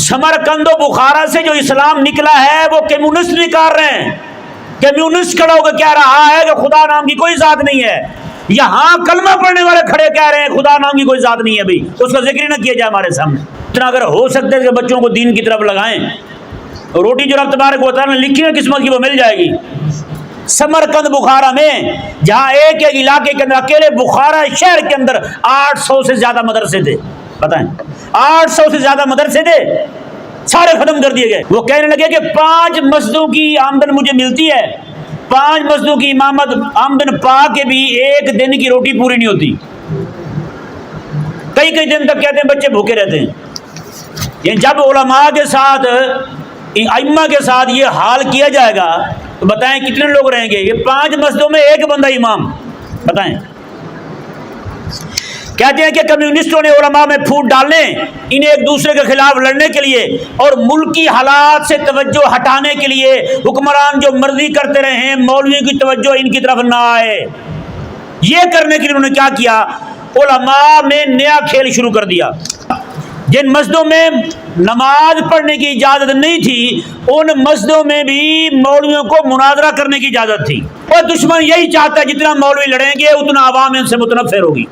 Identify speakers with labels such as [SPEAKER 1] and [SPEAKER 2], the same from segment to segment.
[SPEAKER 1] سمرقند و بخارا سے جو اسلام نکلا ہے وہ کمیونسٹ نکال رہے ہیں. کمیونسٹ کھڑا ہو کے کہہ رہا ہے کہ خدا نام کی کوئی ذات نہیں ہے. یہاں کلمہ پڑھنے والے کھڑے کہہ رہے ہیں خدا نام کی کوئی ذات نہیں ہے. بھائی اس کا ذکر ہی نہ کیا جائے ہمارے سامنے. اتنا اگر ہو سکتا ہے کہ بچوں کو دین کی طرف لگائیں. روٹی جو رب تبارک و تعالیٰ نے لکھی ہے قسمت کی وہ مل جائے گی. سمرقند بخارا میں جہاں ایک ایک علاقے کے اندر اکیلے بخارا شہر کے اندر 800 سے زیادہ مدرسے تھے. بتائیں 800 سے زیادہ مدرسے تھے, سارے ختم کر دیے گئے. وہ کہنے لگے کہ 5 مسجدوں کی آمدن مجھے ملتی ہے, 5 مسجدوں کی امامت آمدن پا کے بھی ایک دن کی روٹی پوری نہیں ہوتی. کئی دن تک کہتے ہیں بچے بھوکے رہتے ہیں. یعنی جب علماء کے ساتھ ائمہ کے ساتھ یہ حال کیا جائے گا تو بتائیں کتنے لوگ رہیں گے. یہ 5 مسجدوں میں ایک بندہ امام. بتائیں. کہتے ہیں کہ کمیونسٹوں نے علماء میں پھوٹ ڈالنے, انہیں ایک دوسرے کے خلاف لڑنے کے لیے اور ملکی حالات سے توجہ ہٹانے کے لیے حکمران جو مرضی کرتے رہے ہیں, مولویوں کی توجہ ان کی طرف نہ آئے. یہ کرنے کے لیے انہوں نے کیا کیا, علماء میں نیا کھیل شروع کر دیا. جن مسجدوں میں نماز پڑھنے کی اجازت نہیں تھی ان مسجدوں میں بھی مولویوں کو مناظرہ کرنے کی اجازت تھی. اور دشمن یہی چاہتا ہے جتنا مولوی لڑیں گے اتنا عوام ان سے متنفر ہوگی.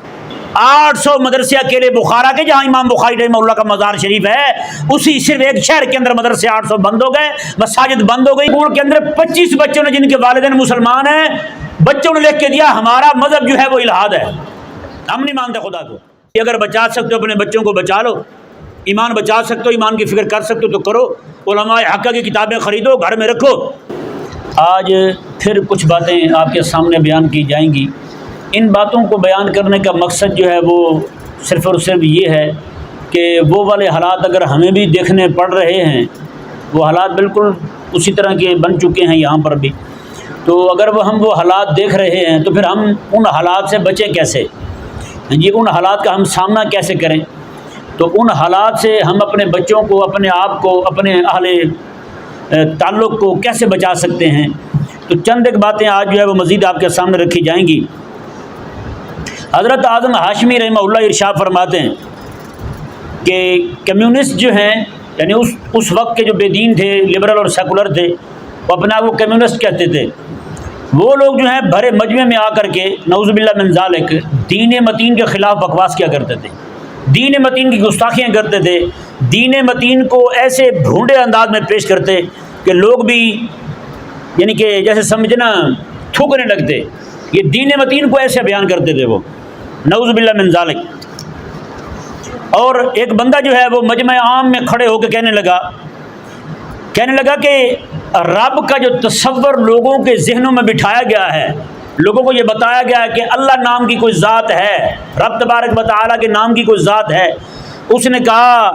[SPEAKER 1] 800 مدرسے اکیلے بخارا کے, جہاں امام بخاری رحمہ اللہ کا مزار شریف ہے, اسی صرف ایک شہر کے اندر مدرسے 800 بند ہو گئے, مساجد بند ہو گئی. اسکول کے اندر 25 بچوں نے جن کے والدین مسلمان ہیں, بچوں نے لکھ کے دیا ہمارا مذہب جو ہے وہ الہاد ہے, ہم نہیں مانتے خدا کو. اگر بچا سکتے ہو اپنے بچوں کو بچا لو, ایمان بچا سکتے ہو, ایمان کی فکر کر سکتے ہو تو کرو. علماء حق کی کتابیں خریدو, گھر میں رکھو. آج پھر کچھ باتیں آپ کے سامنے بیان کی جائیں گی. ان باتوں کو بیان کرنے کا مقصد جو ہے وہ صرف اور صرف یہ ہے کہ وہ والے حالات اگر ہمیں بھی دیکھنے پڑ رہے ہیں, وہ حالات بالکل اسی طرح کے بن چکے ہیں یہاں پر بھی, تو اگر ہم وہ حالات دیکھ رہے ہیں تو پھر ہم ان حالات سے بچیں کیسے, جی ان حالات کا ہم سامنا کیسے کریں. تو ان حالات سے ہم اپنے بچوں کو, اپنے آپ کو, اپنے اہل تعلق کو کیسے بچا سکتے ہیں. تو چند ایک باتیں آج جو ہے وہ مزید آپ کے سامنے رکھی جائیں گی. حضرت اعظم ہاشمی رحمہ اللہ ارشاد فرماتے ہیں کہ کمیونسٹ جو ہیں, یعنی اس وقت کے جو بے دین تھے, لبرل اور سیکولر تھے, وہ اپنے آپ کو کمیونسٹ کہتے تھے. وہ لوگ جو ہیں بھرے مجمع میں آ کر کے نعوذ باللہ من ذالک دین متین کے خلاف بکواس کیا کرتے تھے, دین متین کی گستاخیاں کرتے تھے, دین متین کو ایسے بھونڈے انداز میں پیش کرتے کہ لوگ بھی یعنی کہ جیسے سمجھنا تھوکنے لگتے. یہ دین متین کو ایسے بیان کرتے تھے وہ, نعوذ باللہ من ذالک. اور ایک بندہ جو ہے وہ مجمع عام میں کھڑے ہو کے کہنے لگا کہ رب کا جو تصور لوگوں کے ذہنوں میں بٹھایا گیا ہے, لوگوں کو یہ بتایا گیا ہے کہ اللہ نام کی کوئی ذات ہے, رب تبارک و تعالیٰ کے نام کی کوئی ذات ہے. اس نے کہا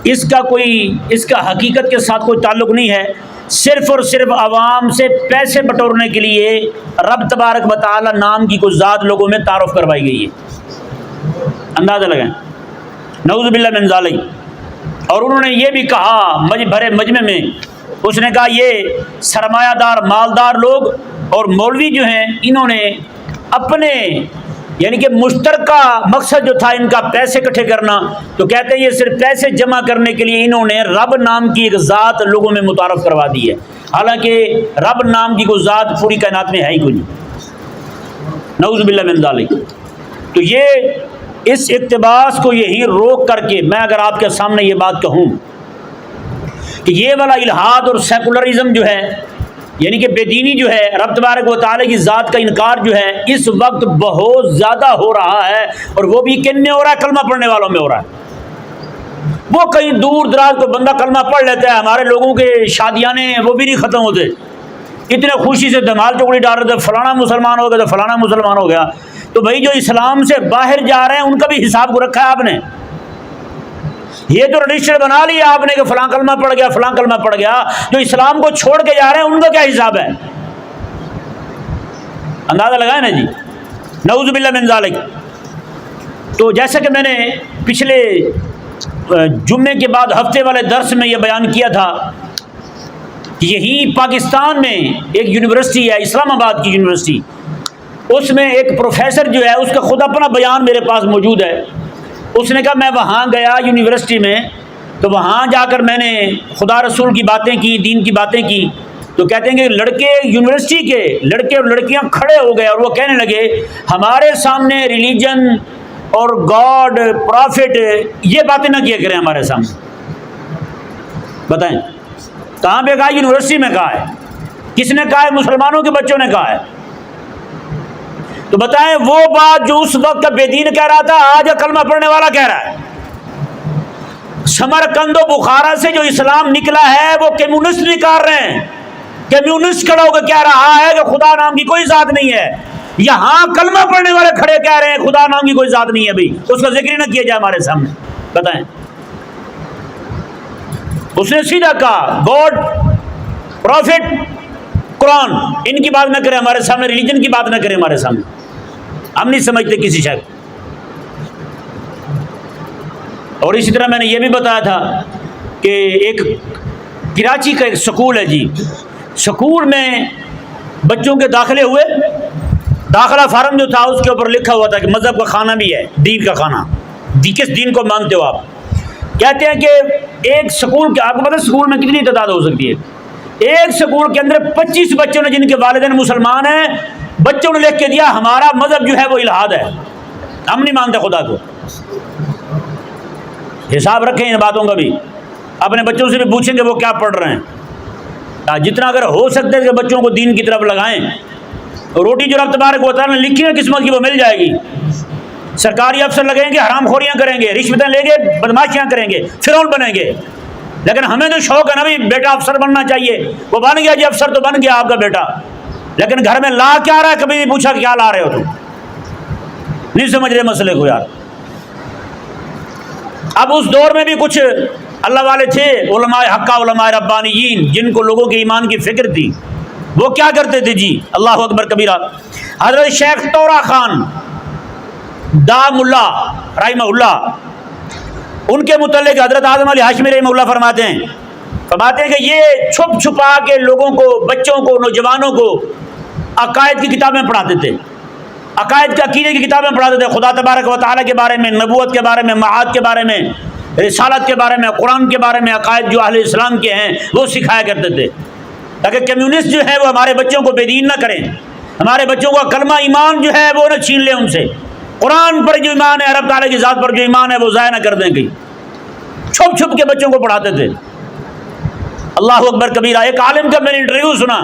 [SPEAKER 1] اس کا حقیقت کے ساتھ کوئی تعلق نہیں ہے, صرف اور صرف عوام سے پیسے بٹورنے کے لیے رب تبارک و تعالیٰ نام کی کوئی ذات لوگوں میں تعارف کروائی گئی ہے. اندازہ لگائیں, نعوذ باللہ من ذالک. اور انہوں نے یہ بھی کہا بھرے مجمع میں, اس نے کہا یہ سرمایہ دار مالدار لوگ اور مولوی جو ہیں انہوں نے اپنے یعنی کہ مشترکہ مقصد جو تھا ان کا پیسے اکٹھے کرنا, تو کہتے ہیں یہ صرف پیسے جمع کرنے کے لیے انہوں نے رب نام کی ایک ذات لوگوں میں متعارف کروا دی ہے, حالانکہ رب نام کی کوئی ذات پوری کائنات میں ہے ہی کوئی نہیں. نعوذ باللہ من ذالک. تو یہ اس اقتباس کو یہی روک کر کے میں اگر آپ کے سامنے یہ بات کہوں کہ یہ والا الہاد اور سیکولرزم جو ہے یعنی کہ بے دینی جو ہے, رب تبارک و تعالیٰ کی ذات کا انکار جو ہے اس وقت بہت زیادہ ہو رہا ہے, اور وہ بھی کن میں ہو رہا ہے, کلمہ پڑھنے والوں میں ہو رہا ہے. وہ کہیں دور دراز کو بندہ کلمہ پڑھ لیتا ہے, ہمارے لوگوں کے شادیانے وہ بھی نہیں ختم ہوتے, اتنے خوشی سے دھمال چکڑی ڈال رہے تھے, فلانا مسلمان ہو گیا تو فلانا مسلمان ہو گیا. تو بھائی جو اسلام سے باہر جا رہے ہیں ان کا بھی حساب کو رکھا ہے آپ نے. یہ تو رجسٹر بنا لیا آپ نے کہ فلاں کلمہ پڑھ گیا فلاں کلمہ پڑھ گیا, جو اسلام کو چھوڑ کے جا رہے ہیں ان کا کیا حساب ہے. اندازہ لگائیں نا جی, نعوذ باللہ من ذالک. تو جیسا کہ میں نے پچھلے جمعے کے بعد ہفتے والے درس میں یہ بیان کیا تھا کہ یہی پاکستان میں ایک یونیورسٹی ہے, اسلام آباد کی یونیورسٹی, اس میں ایک پروفیسر جو ہے اس کا خود اپنا بیان میرے پاس موجود ہے. اس نے کہا میں وہاں گیا یونیورسٹی میں تو وہاں جا کر میں نے خدا رسول کی باتیں کی، دین کی باتیں کی، تو کہتے ہیں کہ لڑکے یونیورسٹی کے لڑکے اور لڑکیاں کھڑے ہو گئے اور وہ کہنے لگے ہمارے سامنے ریلیجن اور گاڈ پرافٹ یہ باتیں نہ کیا کریں ہمارے سامنے۔ بتائیں کہاں پہ کہا؟ یونیورسٹی میں کہا ہے۔ کس نے کہا ہے؟ مسلمانوں کے بچوں نے کہا ہے۔ تو بتائیں وہ بات جو اس وقت کا بے دین کہہ رہا تھا آج کلمہ پڑھنے والا کہہ رہا ہے۔ سمرقند و بخارا سے جو اسلام نکلا ہے وہ کمیونسٹ نکال رہے ہیں۔ کمیونسٹ کھڑا ہو کے کہہ رہا ہے کہ خدا نام کی کوئی ذات نہیں ہے۔ یہاں کلمہ پڑھنے والے کھڑے کہہ رہے ہیں خدا نام کی کوئی ذات نہیں ہے، بھائی اس کا ذکر ہی نہ کیا جائے ہمارے سامنے۔ بتائیں اس نے سیدھا کہا گاڈ پروفٹ قرآن ان کی بات نہ کرے ہمارے سامنے، ریلیجن کی بات نہ کرے ہمارے سامنے، ہم نہیں سمجھتے کسی شخص۔ اور اسی طرح میں نے یہ بھی بتایا تھا کہ ایک کراچی کا ایک سکول ہے جی، سکول میں بچوں کے داخلے ہوئے، داخلہ فارم جو تھا اس کے اوپر لکھا ہوا تھا کہ مذہب کا کھانا بھی ہے، دین کا کھانا، کس دین کو مانتے ہو آپ؟ کہتے ہیں کہ ایک سکول کے، آپ کو پتہ ہے سکول میں کتنی تعداد ہو سکتی ہے؟ ایک سکول کے اندر 25 بچوں نے جن کے والدین مسلمان ہیں، بچوں نے لکھ کے دیا ہمارا مذہب جو ہے وہ الہاد ہے، ہم نہیں مانتے خدا کو۔ حساب رکھیں ان باتوں کا بھی، اپنے بچوں سے بھی پوچھیں کہ وہ کیا پڑھ رہے ہیں، جتنا اگر ہو سکتا ہے کہ بچوں کو دین کی طرف لگائیں۔ روٹی جو رب تبارک و تعالیٰ نے لکھی ہے قسمت کی وہ مل جائے گی۔ سرکاری افسر لگیں گے، حرام خوریاں کریں گے، رشوتیں لیں گے، بدماشیاں کریں گے، فرعون بنیں گے، لیکن ہمیں تو شوق ہے نا بھی بیٹا افسر بننا چاہیے، وہ بن گیا جی، افسر تو بن گیا آپ کا بیٹا، لیکن گھر میں لا کیا رہا ہے؟ کبھی نہیں پوچھا کیا لا رہے ہو تم؟ نہیں سمجھ رہے مسئلے کو یار۔ اب اس دور میں بھی کچھ اللہ والے تھے، علماء حقہ، علماء ربانیین، جن کو لوگوں کے ایمان کی فکر تھی، وہ کیا کرتے تھے جی؟ اللہ اکبر کبیرہ۔ حضرت شیخ طورا خان دام اللہ رحمہ اللہ، ان کے متعلق حضرت اعظم علی ہاشمی رحمہ اللہ فرماتے ہیں کہ یہ چھپ چھپا کے لوگوں کو، بچوں کو، نوجوانوں کو عقائد کی کتابیں پڑھاتے تھے، عقائد کے عقیدے کی کتابیں پڑھاتے تھے، خدا تبارک و تعالیٰ کے بارے میں، نبوت کے بارے میں، معاد کے بارے میں، رسالت کے بارے میں، قرآن کے بارے میں، عقائد جو اہل اسلام کے ہیں وہ سکھایا کرتے تھے، تاکہ کمیونسٹ جو ہے وہ ہمارے بچوں کو بے دین نہ کریں، ہمارے بچوں کا کلمہ ایمان جو ہے وہ نہ چھین لیں ان سے، قرآن پر جو ایمان ہے، رب تعالیٰ کی ذات پر جو ایمان ہے وہ ضائع نہ کر دیں کہیں۔ چھپ چھپ کے بچوں کو پڑھاتے تھے۔ اللہ اکبر کبیرہ۔ ایک عالم کا میں نے انٹرویو سنا،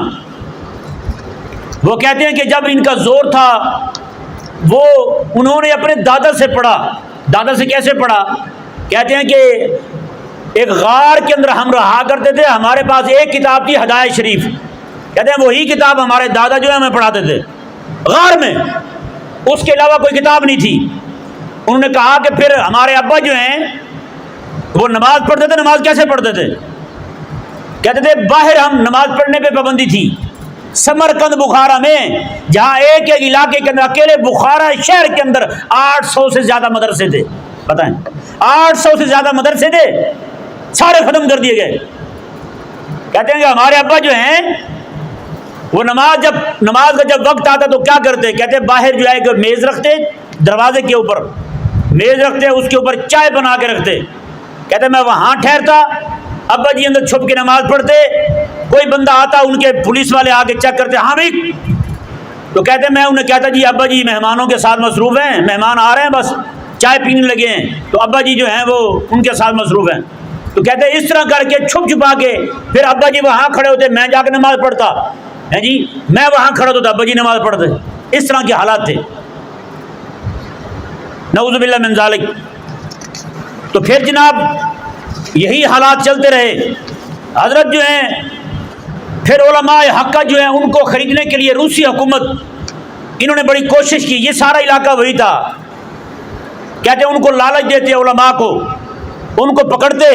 [SPEAKER 1] وہ کہتے ہیں کہ جب ان کا زور تھا وہ انہوں نے اپنے دادا سے پڑھا۔ دادا سے کیسے پڑھا؟ کہتے ہیں کہ ایک غار کے اندر ہم رہا کرتے تھے، ہمارے پاس ایک کتاب تھی ہدایت شریف، کہتے ہیں وہی کتاب ہمارے دادا جو ہے ہمیں پڑھاتے تھے غار میں، اس کے علاوہ کوئی کتاب نہیں تھی۔ انہوں نے کہا کہ پھر ہمارے ابا جو ہیں وہ نماز پڑھتے تھے، نماز کیسے پڑھتے تھے؟ کہتے تھے باہر ہم نماز پڑھنے پہ پابندی تھی، سمرقند بخارا میں جہاں ایک ایک علاقے کے اندر، اکیلے بخارا شہر کے اندر 800 سے زیادہ مدرسے تھے، بتائیں 800 سے زیادہ مدرسے تھے، سارے ختم کر دیے گئے۔ کہتے ہیں کہ ہمارے ابا جو ہیں وہ نماز کا جب وقت آتا تو کیا کرتے؟ کہتے باہر جو ہے کہ میز رکھتے، دروازے کے اوپر میز رکھتے، اس کے اوپر چائے بنا کے رکھتے، کہتے میں وہاں ٹھہرتا، ابا جی اندر چھپ کے نماز پڑھتے، کوئی بندہ آتا، ان کے پولیس والے آ کے چیک کرتے، ہاں بھائی، تو کہتے میں انہیں کہتا جی ابا جی مہمانوں کے ساتھ مصروف ہیں، مہمان آ رہے ہیں بس چائے پینے لگے ہیں، تو ابا جی جو ہیں وہ ان کے ساتھ مصروف ہیں۔ تو کہتے اس طرح کر کے چھپ چھپا کے پھر ابا جی وہاں کھڑے ہوتے، میں جا کے نماز پڑھتا ہے جی، میں وہاں کھڑا ہوتا، ابا جی نماز پڑھتے، اس طرح کے حالات تھے، نعوذ باللہ من ذالک۔ تو پھر جناب یہی حالات چلتے رہے۔ حضرت جو ہیں پھر علماء حقہ جو ہیں ان کو خریدنے کے لیے روسی حکومت، انہوں نے بڑی کوشش کی، یہ سارا علاقہ وہی تھا، کہتے ہیں ان کو لالچ دیتے علماء کو، ان کو پکڑتے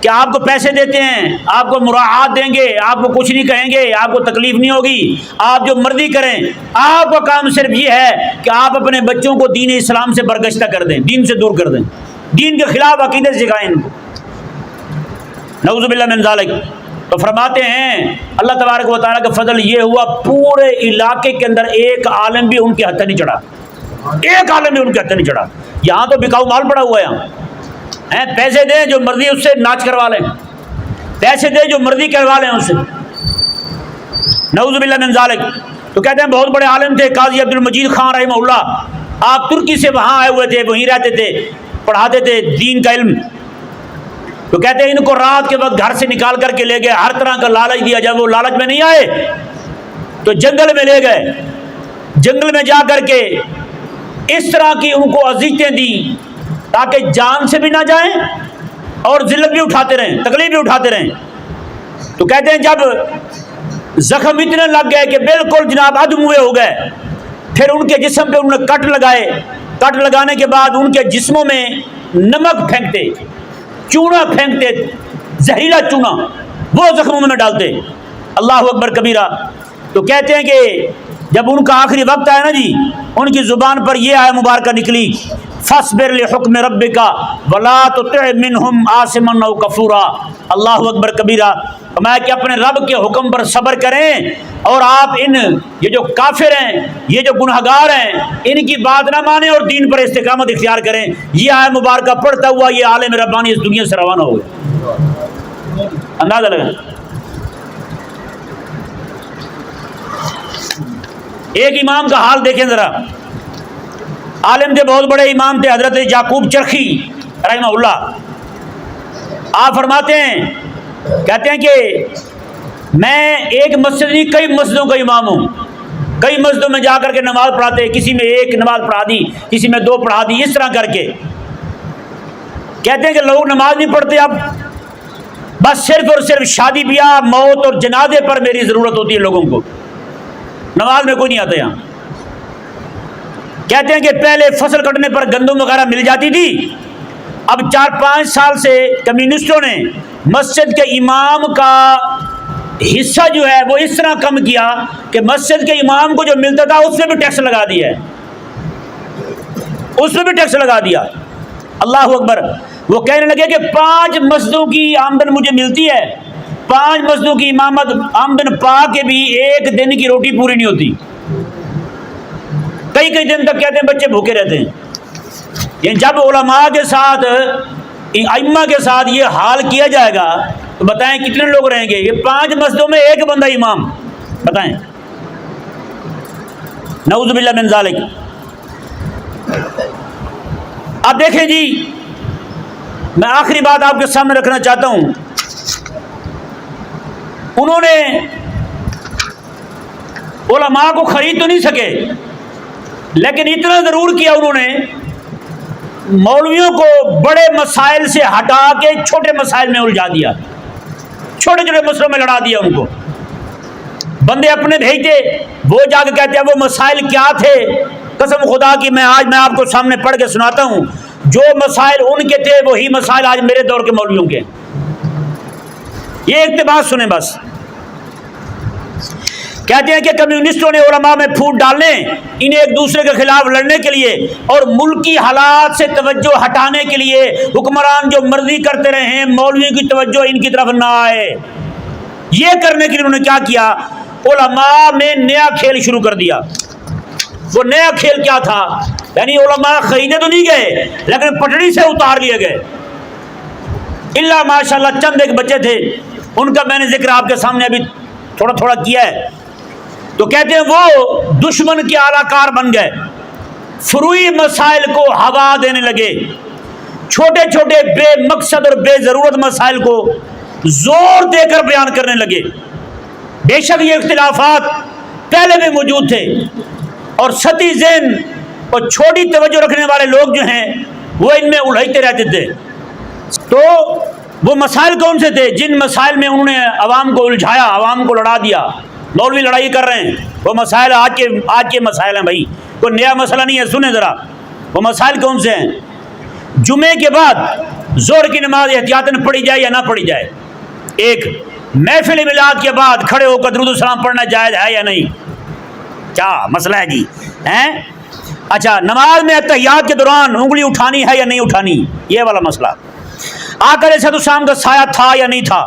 [SPEAKER 1] کہ آپ کو پیسے دیتے ہیں، آپ کو مراعات دیں گے، آپ کو کچھ نہیں کہیں گے، آپ کو تکلیف نہیں ہوگی، آپ جو مرضی کریں، آپ کا کام صرف یہ ہے کہ آپ اپنے بچوں کو دین اسلام سے برگشتہ کر دیں، دین سے دور کر دیں، دین کے خلاف عقیدے سکھائیں ان کو، نعوذ باللہ من ذالک۔ تو فرماتے ہیں اللہ تبارک و تعالیٰ کا فضل یہ ہوا، پورے علاقے کے اندر ایک عالم بھی ان کے ہتھے نہیں چڑھا، ایک عالم بھی ان کے ہتھے نہیں چڑھا۔ یہاں تو بکاؤ مال پڑا ہوا ہے، یہاں پیسے دیں جو مرضی اس سے ناچ کروا لیں، پیسے دیں جو مرضی کروا لیں اس سے، نعوذ باللہ من ذالک۔ تو کہتے ہیں بہت بڑے عالم تھے قاضی عبد المجید خان رحمہ اللہ، آپ ترکی سے وہاں آئے ہوئے تھے، وہیں رہتے تھے، پڑھاتے تھے دین کا علم۔ تو کہتے ہیں ان کو رات کے وقت گھر سے نکال کر کے لے گئے، ہر طرح کا لالچ دیا، جب وہ لالچ میں نہیں آئے تو جنگل میں لے گئے، جنگل میں جا کر کے اس طرح کی ان کو اذیتیں دی تاکہ جان سے بھی نہ جائیں اور ذلت بھی اٹھاتے رہیں، تکلیف بھی اٹھاتے رہیں۔ تو کہتے ہیں جب زخم اتنے لگ گئے کہ بالکل جناب ادم ہوئے ہو گئے، پھر ان کے جسم پہ انہوں نے کٹ لگائے، کٹ لگانے کے بعد ان کے جسموں میں نمک پھینکتے، چونا پھینکتے، زہریلا چونا وہ زخموں میں ڈالتے، اللہ اکبر کبیرہ۔ تو کہتے ہیں کہ جب ان کا آخری وقت آیا نا جی، ان کی زبان پر یہ آیت مبارکہ نکلی، فاصبر لحکم ربک ولا تطع منہم آثما او کفورا، اللہ اکبر کبیرہ۔ فرمایا کہ اپنے رب کے حکم پر صبر کریں اور آپ یہ جو کافر ہیں، یہ جو گنہگار ہیں، ان کی بات نہ مانیں اور دین پر استقامت اختیار کریں۔ یہ آیت مبارکہ پڑھتا ہوا یہ عالم ربانی اس دنیا سے روانہ ہو گئے، اندازہ لگا۔ ایک امام کا حال دیکھیں ذرا، عالم تھے، بہت بڑے امام تھے، حضرت یعقوب چرخی رحمہ اللہ۔ آپ فرماتے ہیں، کہتے ہیں کہ میں ایک مسجد نہیں کئی مسجدوں کا امام ہوں، کئی مسجدوں میں جا کر کے نماز پڑھاتے، کسی میں ایک نماز پڑھا دی، کسی میں دو پڑھا دی، اس طرح کر کے۔ کہتے ہیں کہ لوگ نماز نہیں پڑھتے، اب بس صرف اور صرف شادی بیاہ، موت اور جنازے پر میری ضرورت ہوتی ہے لوگوں کو، نماز میں کوئی نہیں آتا یہاں۔ کہتے ہیں کہ پہلے فصل کٹنے پر گندم وغیرہ مل جاتی تھی، اب 4-5 سال سے کمیونسٹوں نے مسجد کے امام کا حصہ جو ہے وہ اس طرح کم کیا کہ مسجد کے امام کو جو ملتا تھا اس میں بھی ٹیکس لگا دیا ہے، اس میں بھی ٹیکس لگا دیا، اللہ اکبر۔ وہ کہنے لگے کہ 5 مسجدوں کی آمدن مجھے ملتی ہے، 5 مسجدوں کی امامت آمدن پا کے بھی ایک دن کی روٹی پوری نہیں ہوتی، کئی دن تک کہتے ہیں بچے بھوکے رہتے ہیں۔ یعنی جب علماء کے ساتھ، ائمہ کے ساتھ یہ حال کیا جائے گا تو بتائیں کتنے لوگ رہیں گے؟ یہ 5 مسجدوں میں ایک بندہ امام، بتائیں، نعوذ باللہ من ذالک۔ اب دیکھیں جی، میں آخری بات آپ کے سامنے رکھنا چاہتا ہوں، انہوں نے علماء کو خرید تو نہیں سکے، لیکن اتنا ضرور کیا انہوں نے، مولویوں کو بڑے مسائل سے ہٹا کے چھوٹے مسائل میں الجھا دیا، چھوٹے چھوٹے مسئلوں میں لڑا دیا ان کو۔ بندے اپنے بھیجتے، وہ جا کے کہتے ہیں وہ مسائل کیا تھے، قسم خدا کی میں آپ کو سامنے پڑھ کے سناتا ہوں، جو مسائل ان کے تھے وہی مسائل آج میرے دور کے مولویوں کے۔ یہ اقتباس سنیں بس۔ کہتے ہیں کہ کمیونسٹوں نے علماء میں پھوٹ ڈالنے، انہیں ایک دوسرے کے خلاف لڑنے کے لیے اور ملکی حالات سے توجہ ہٹانے کے لیے حکمران جو مرضی کرتے رہے ہیں، مولویوں کی توجہ ان کی طرف نہ آئے، یہ کرنے کے لیے انہوں نے کیا کیا؟ علماء میں نیا کھیل شروع کر دیا۔ وہ نیا کھیل کیا تھا؟ یعنی علماء خریدے تو نہیں گئے لیکن پٹڑی سے اتار لیے گئے، اللہ ماشاءاللہ چند ایک بچے تھے، ان کا میں نے ذکر آپ کے سامنے ابھی تھوڑا تھوڑا کیا ہے۔ تو کہتے ہیں وہ دشمن کے اعلی کار بن گئے، فروعی مسائل کو ہوا دینے لگے، چھوٹے چھوٹے بے مقصد اور بے ضرورت مسائل کو زور دے کر بیان کرنے لگے۔ بے شک یہ اختلافات پہلے بھی موجود تھے، اور سطحی ذہن اور چھوٹی توجہ رکھنے والے لوگ جو ہیں وہ ان میں الجھتے رہتے تھے۔ تو وہ مسائل کون سے تھے جن مسائل میں انہوں نے عوام کو الجھایا، عوام کو لڑا دیا؟ مولوی لڑائی کر رہے ہیں، وہ مسائل آج کے مسائل ہیں بھائی، کوئی نیا مسئلہ نہیں ہے، سنیں ذرا وہ مسائل کون سے ہیں۔ جمعے کے بعد ظہر کی نماز احتیاطاً پڑھی جائے یا نہ پڑھی جائے؟ ایک، محفل میلاد کے بعد کھڑے ہو کر درود و سلام پڑھنا جائز ہے یا نہیں؟ کیا مسئلہ ہے جی؟ اچھا، نماز میں تحیات کے دوران انگلی اٹھانی ہے یا نہیں اٹھانی؟ یہ والا مسئلہ۔ آقا علیہ السلام کا سایہ تھا یا نہیں تھا؟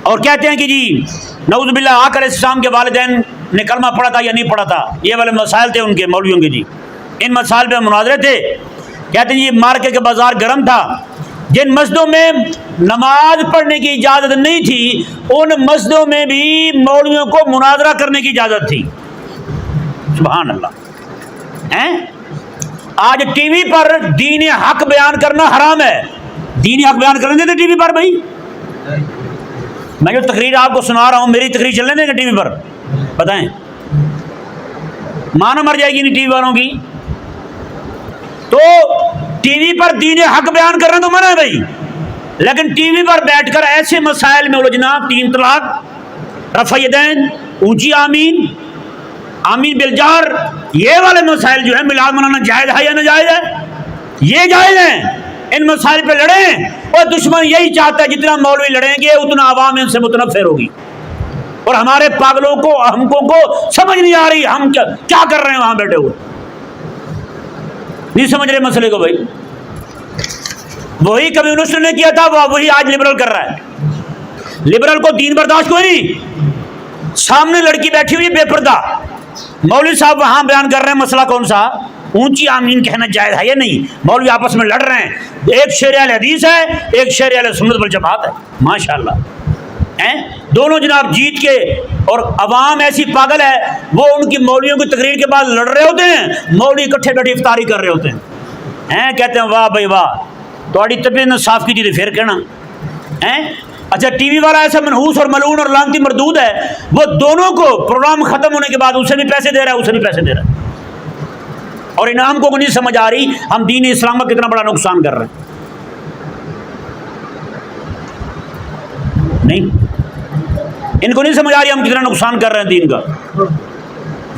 [SPEAKER 1] اور کہتے ہیں کہ جی نعوذ باللہ آقا علیہ السلام کے والدین نے کلمہ پڑھا تھا یا نہیں پڑھا تھا؟ یہ والے مسائل تھے ان کے مولویوں کے جی، ان مسائل پہ مناظرے تھے۔ کہتے ہیں یہ مارکیٹ کا بازار گرم تھا، جن مسجدوں میں نماز پڑھنے کی اجازت نہیں تھی ان مسجدوں میں بھی مولویوں کو مناظرہ کرنے کی اجازت تھی۔ سبحان اللہ۔ آج ٹی وی پر دین حق بیان کرنا حرام ہے۔ دین حق بیان کرنے دیتے ٹی وی پر؟ بھائی میں جو تقریر آپ کو سنا رہا ہوں میری تقریر چلنے دیں گے ٹی وی پر؟ بتائیں، مانا مر جائے گی نہیں ٹی وی والوں کی؟ تو ٹی وی پر دین حق بیان کرنا تو منع ہے بھائی، لیکن ٹی وی پر بیٹھ کر ایسے مسائل میں الجھنا، 3 طلاق، رفع یدین، اونچی آمین، آمین بالجہر، یہ والے مسائل جو ہیں میلاد منانا جائز ہے یا ناجائز ہے؟ یہ جائز ہیں۔ ان مسائل پہ لڑیں، اور دشمن یہی چاہتا ہے جتنا مولوی لڑیں گے اتنا عوام ان سے متنفر ہوگی، اور ہمارے پاگلوں کو، ہم کو سمجھ نہیں آ رہی ہم کیا کر رہے ہیں وہاں بیٹھے ہوئے، نہیں سمجھ رہے مسئلے کو بھائی۔ وہی کمیونسٹ نے کیا تھا وہی آج لبرل کر رہا ہے۔ لبرل کو دین برداشت کوئی نہیں، سامنے لڑکی بیٹھی ہوئی بے پردہ، مولوی صاحب وہاں بیان کر رہے ہیں مسئلہ کون سا؟ اونچی آمین کہنا جائز ہے یا نہیں؟ مولوی آپس میں لڑ رہے ہیں، ایک شیخ اہل حدیث ہے ایک شیخ اہل سنت والجماعت ہے، ماشاءاللہ دونوں جناب جیت کے، اور عوام ایسی پاگل ہے وہ ان کی مولویوں کی تقریر کے بعد لڑ رہے ہوتے ہیں، مولوی اکٹھے بیٹھے افطاری کر رہے ہوتے ہیں، کہتے ہیں واہ بھائی واہ تھوڑی طبیعت نے صاف کی تھی پھر کہنا۔ اچھا ٹی وی والا ایسا منحوس اور ملعون اور لعنتی مردود ہے، وہ دونوں کو پروگرام ختم ہونے کے بعد اسے بھی پیسے دے رہا ہے اسے بھی پیسے دے رہا ہے، اور انعام کو نہیں سمجھ آ رہی ہم دین اسلام کا کتنا بڑا نقصان کر رہے ہیں۔ نہیں، ان کو نہیں سمجھ آ رہی ہم کتنا نقصان کر رہے ہیں دین کا۔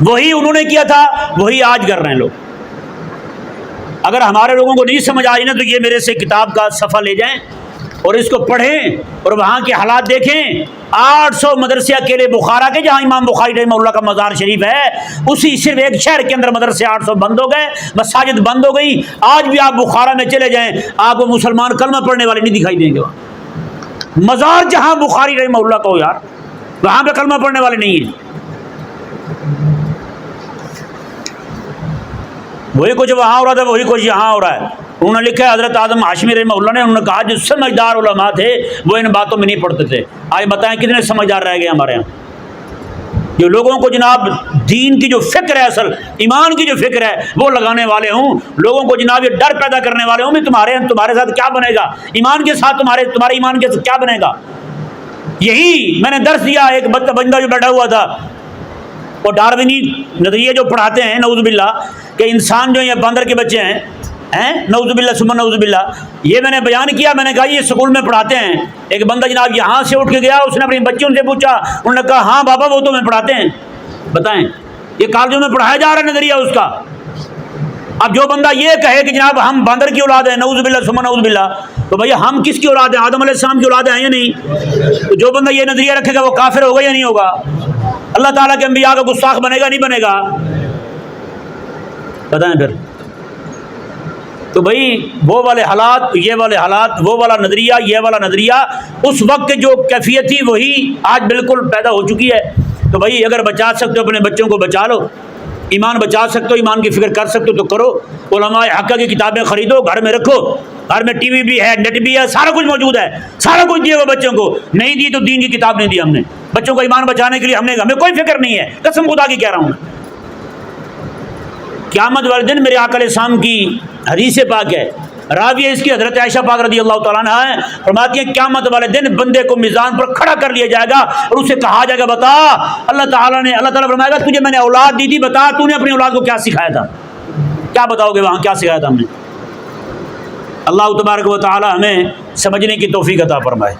[SPEAKER 1] وہی انہوں نے کیا تھا وہی آج کر رہے ہیں لوگ۔ اگر ہمارے لوگوں کو نہیں سمجھ آ رہی نا تو یہ میرے سے کتاب کا صفحہ لے جائیں اور اس کو پڑھیں اور وہاں کے حالات دیکھیں۔ 800 مدرسے اکیلے بخارا کے، جہاں امام بخاری رحمہ اللہ کا مزار شریف ہے، اسی صرف ایک شہر کے اندر مدرسے 800 بند ہو گئے، مساجد بند ہو گئی۔ آج بھی آپ بخارا میں چلے جائیں آپ کو مسلمان کلمہ پڑھنے والے نہیں دکھائی دیں گے وہاں۔ مزار جہاں بخاری رحمہ اللہ کا ہو یار، وہاں پہ کلمہ پڑھنے والے نہیں ہیں۔ وہی کچھ وہاں ہو رہا تھا وہی کچھ یہاں ہو رہا ہے۔ انہوں نے لکھا ہے حضرت اعظم ہاشمی رحمہ اللہ نے، انہوں نے کہا جو سمجھدار علماء تھے وہ ان باتوں میں نہیں پڑھتے تھے۔ آج بتائیں کتنے سمجھدار رہ گئے ہمارے یہاں، جو لوگوں کو جناب دین کی جو فکر ہے، اصل ایمان کی جو فکر ہے وہ لگانے والے ہوں، لوگوں کو جناب یہ ڈر پیدا کرنے والے ہوں بھی تمہارے ساتھ کیا بنے گا، ایمان کے ساتھ تمہارے ایمان کے ساتھ کیا بنے گا۔ یہی میں نے درس دیا، ایک بندہ جو بیٹھا ہوا تھا وہ ڈاروینی نظریے جو پڑھاتے ہیں نعوذ باللہ کہ انسان جو یہ باندر کے بچے ہیں نعوذ باللہ ثم نعوذ باللہ، یہ میں نے بیان کیا، میں نے کہا یہ اسکول میں پڑھاتے ہیں۔ ایک بندہ جناب یہاں سے اٹھ کے گیا، اس نے اپنے بچوں سے پوچھا، انہوں نے کہا ہاں بابا وہ تو میں پڑھاتے ہیں۔ بتائیں یہ کالجوں میں پڑھایا جا رہا ہے نظریہ اس کا۔ اب جو بندہ یہ کہے کہ جناب ہم باندر کی اولاد ہیں نعوذ باللہ ثم نعوذ باللہ، تو بھیا ہم کس کی اولاد ہیں؟ آدم علیہ السلام کی اولاد ہیں یا نہیں؟ تو جو بندہ یہ نظریہ رکھے گا وہ کافر ہوگا یا نہیں ہوگا؟ اللہ تعالیٰ کے انبیاء کا گستاخ بنے گا نہیں بنے گا؟ بتائیں پھر۔ تو بھائی وہ والے حالات، یہ والے حالات، وہ والا نظریہ، یہ والا نظریہ، اس وقت جو کیفیت تھی وہی آج بالکل پیدا ہو چکی ہے۔ تو بھائی اگر بچا سکتے ہو اپنے بچوں کو بچا لو، ایمان بچا سکتے ہو، ایمان کی فکر کر سکتے ہو تو کرو۔ علماء حق کی کتابیں خریدو، گھر میں رکھو، گھر میں ٹی وی بھی ہے، نیٹ بھی ہے، سارا کچھ موجود ہے، سارا کچھ دیے ہوئے بچوں کو۔ نہیں دی تو دین کی کتاب نہیں دی ہم نے بچوں کو ایمان بچانے کے لیے، ہمیں کوئی فکر نہیں ہے، قسم خدا کی کہہ رہا ہوں میں۔ قیامت والے دن میرے آقا علیہ السلام کی حدیث پاک ہے، راوی ہے اس کی حضرت عائشہ پاک رضی اللہ تعالیٰ عنہا ہے، فرماتی ہیں قیامت والے دن بندے کو میزان پر کھڑا کر لیا جائے گا اور اسے کہا جائے گا بتا، اللہ تعالیٰ فرمائے گا تجھے میں نے اولاد دی تھی، بتا تو نے اپنی اولاد کو کیا سکھایا تھا؟ کیا بتاؤ گے وہاں کیا سکھایا تھا ہم نے؟ اللہ تبارک و تعالیٰ ہمیں سمجھنے کی توفیق عطا فرمائے۔